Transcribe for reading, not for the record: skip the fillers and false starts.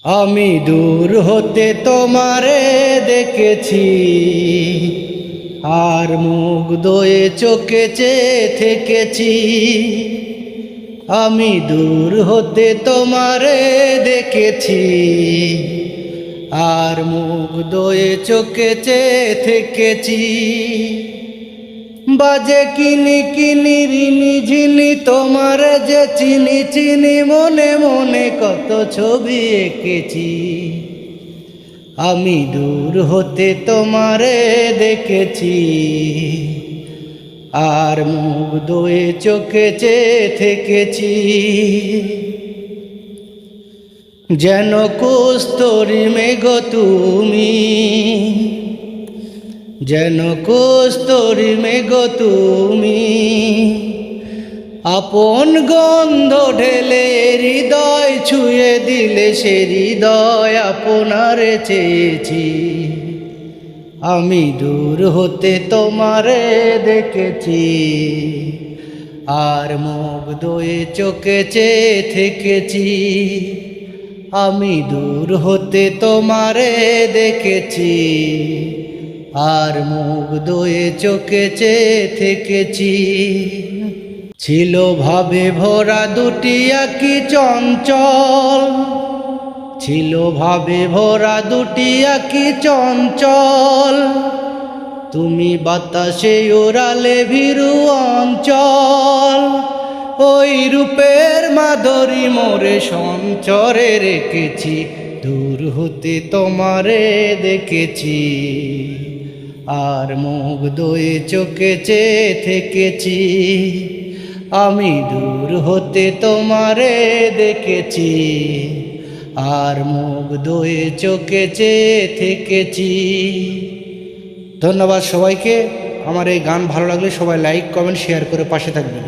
আমি দূর হতে তোমারে দেখেছি, আর মুগ্ধ এ চোখে চেয়ে থেকেছি। আমি দূর হতে তোমারে দেখেছি, আর মুগ্ধ এ চোখে চেয়ে থেকেছি। বাজে কিনি কিনি রিনি ঝিনি তোমার যে চিনি চিনি, মনে মনে কত ছবি এঁকেছি। আমি দূর হতে তোমারে দেখেছি, আর মুগ্ধ এ চোখে চেয়ে থেকেছি। যেন কস্তূরী মেঘ তুমি, যেন কস্তূরী মেঘ তুমি, আপন গন্ধ ঢেলে হৃদয় ছুঁয়ে দিলে, সে হৃদয় আপনারে চেয়েছি। আমি দূর হতে তোমারে দেখেছি, আর মুগ্ধ এ চোখে চেয়ে থেকেছি। আমি দূর হতে তোমারে দেখেছি, আর মুগ্ধ এ চোখে চেয়ে থেকেছি। ছিল ভাবে ভরা দুটি আঁখি চঞ্চল, ছিল ভাবে ভরা দুটি আঁখি চঞ্চল, তুমি বাতাসে ওড়ালে ভীরু অঞ্চল। ওই রূপের মাধুরী মোরে সঞ্চরে রেখেছি, দূর হতে তোমারে দেখেছি, আর মুগ্ধ এ চোখে চেয়ে থেকেছি। আমি দূর হতে তোমারে দেখেছি, আর মুগ্ধ এ চোখে চেয়ে থেকেছি। ধন্যবাদ সবাইকে। আমার এই গান ভালো লাগলে সবাই লাইক কমেন্ট শেয়ার করে পাশে থাকবেন।